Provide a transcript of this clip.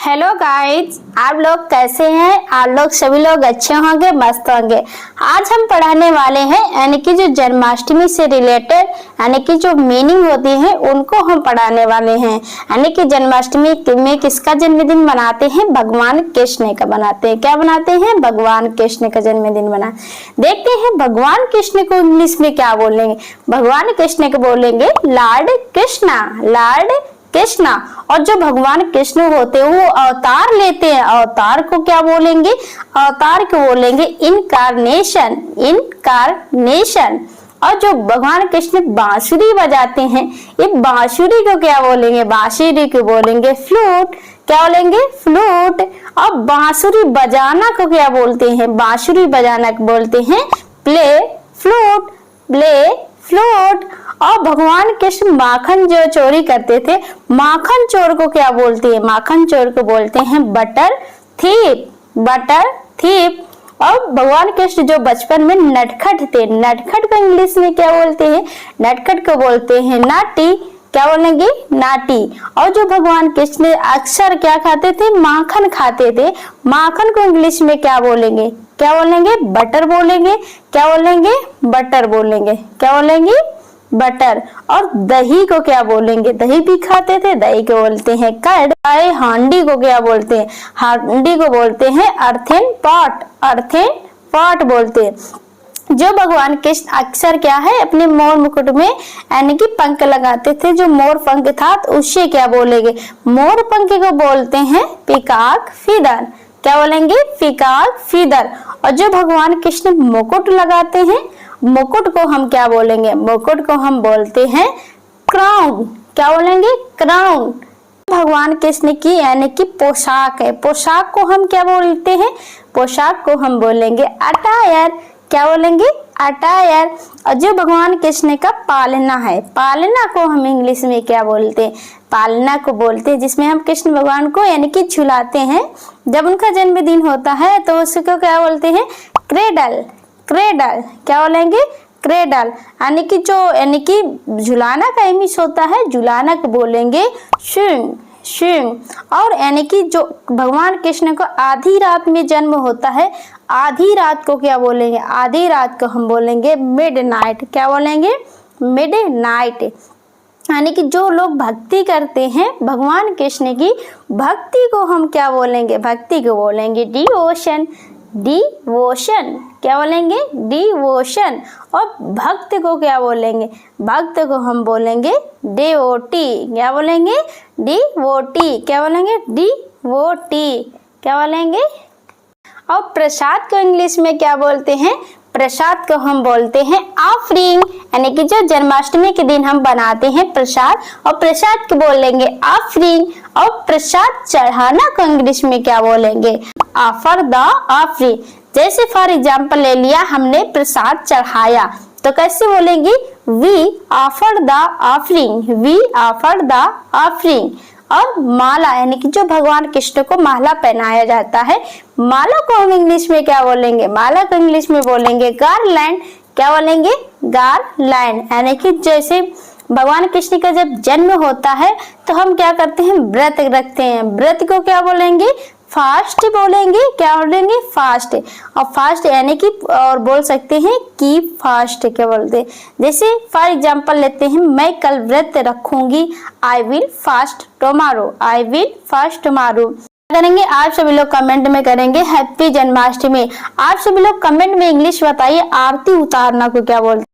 Hello guys, आप लोग कैसे हैं? आप लोग सभी लोग अच्छे होंगे, मस्त होंगे। आज हम पढ़ाने वाले हैं यानी कि जो जन्माष्टमी से रिलेटेड यानी कि जो मीनिंग होती है उनको हम पढ़ाने वाले हैं। यानी कि जन्माष्टमी में किसका जन्मदिन मनाते हैं? भगवान कृष्ण का बनाते हैं। क्या बनाते हैं? भगवान कृष्ण का जन्मदिन मना। देखते हैं भगवान कृष्ण को इंग्लिश में क्या बोलेंगे। भगवान कृष्ण को बोलेंगे लॉर्ड कृष्णा, लॉर्ड कृष्णा। और जो भगवान कृष्ण होते हैं वो अवतार लेते हैं, अवतार को क्या बोलेंगे? अवतार को बोलेंगे इनकारनेशन, इनकारनेशन। और जो भगवान कृष्ण बांसुरी बजाते हैं, ये बांसुरी को क्या बोलेंगे? बांसुरी को बोलेंगे फ्लूट। क्या बोलेंगे? फ्लूट। और बांसुरी बजाना को क्या बोलते हैं? बांसुरी बजाना को बोलते हैं प्ले फ्लूट, प्ले फ्लूट। और भगवान कृष्ण माखन जो चोरी करते थे, माखन चोर को क्या बोलते हैं? माखन चोर को बोलते हैं बटर थीप, बटर थीप। और भगवान कृष्ण जो बचपन में नटखट थे, नटखट को इंग्लिश में क्या बोलते हैं? नटखट को बोलते हैं नाटी। क्या बोलेंगे? नाटी। और जो भगवान कृष्ण अक्सर क्या खाते थे? माखन खाते थे। माखन को इंग्लिश में क्या बोलेंगे? क्या बोलेंगे? बटर बोलेंगे। क्या बोलेंगे? बटर बोलेंगे। क्या बोलेंगे? बटर। और दही को क्या बोलेंगे? दही भी खाते थे, दही को बोलते हैं कर्ड। हांडी को क्या बोलते हैं? हांडी को बोलते हैं अर्थेन पॉट, अर्थेन पॉट बोलते हैं। जो भगवान कृष्ण अक्सर क्या है अपने मोर मुकुट में यानी कि पंख लगाते थे, जो मोर पंख था तो उससे क्या बोलेंगे? मोर पंख को बोलते हैं पिकॉक फीदर। क्या बोलेंगे? Peacock feather. और जो भगवान कृष्ण मुकुट लगाते हैं, मुकुट को हम क्या बोलेंगे? मुकुट को हम बोलते हैं क्राउन। क्या बोलेंगे? क्राउन। भगवान कृष्ण की यानी कि पोशाक है, पोशाक को हम क्या बोलते हैं? पोशाक को हम बोलेंगे अटायर। क्या बोलेंगे? अटायर। और जो भगवान कृष्ण का पालना है, पालना को हम इंग्लिश में क्या बोलते हैं? पालना को बोलते हैं जिसमें हम कृष्ण भगवान को यानी कि झुलाते हैं। जब उनका जन्मदिन होता है तो उसको क्या बोलते हैं? Cradle, cradle. क्या बोलेंगे? क्रेडल। यानी कि जो यानी कि झुलाना का इंग्लिश होता है, झुलाना को बोलेंगे स्विंग, स्विंग। और यानी कि जो भगवान कृष्ण को आधी रात में जन्म होता है, आधी रात को क्या बोलेंगे? आधी रात को हम बोलेंगे मिडनाइट। क्या बोलेंगे? मिडनाइट। यानी कि जो लोग भक्ति करते हैं भगवान कृष्ण की, भक्ति को हम क्या बोलेंगे? भक्ति को बोलेंगे डिवोशन, डिवोशन। क्या बोलेंगे? डिवोशन। और भक्त को क्या बोलेंगे? भक्त को हम बोलेंगे डिवोटी। क्या बोलेंगे? डिवोटी। क्या बोलेंगे? डिवोटी। क्या बोलेंगे? और प्रसाद को इंग्लिश में क्या बोलते हैं? प्रसाद को हम बोलते हैं ऑफरिंग। यानी कि जो जन्माष्टमी के दिन हम बनाते हैं प्रसाद, और प्रसाद को बोलेंगे ऑफरिंग। और प्रसाद चढ़ाना को इंग्लिश में क्या बोलेंगे? Offer the offering. जैसे फॉर एग्जाम्पल ले लिया, हमने प्रसाद चढ़ाया तो कैसे बोलेंगे? We offer the offering, we offer the offering. और माला यानी कि जो भगवान कृष्ण को माला पहनाया जाता है, माला को हम इंग्लिश में क्या बोलेंगे? माला को इंग्लिश में बोलेंगे गारलैंड। क्या बोलेंगे? गारलैंड। यानी कि जैसे भगवान कृष्ण का जब जन्म होता है तो हम क्या करते हैं? व्रत रखते हैं। व्रत को क्या बोलेंगे? फास्ट बोलेंगे। क्या बोलेंगे? फास्ट। और फास्ट यानी कि और बोल सकते हैं कीप फास्ट। क्या बोलते हैं? जैसे फॉर एग्जांपल लेते हैं, मैं कल व्रत रखूंगी, I will fast tomorrow, I will fast tomorrow. करेंगे आप सभी लोग कमेंट में करेंगे हैप्पी जन्माष्टमी। आप सभी लोग कमेंट में इंग्लिश बताइए आरती उतारना को क्या बोलते हैं?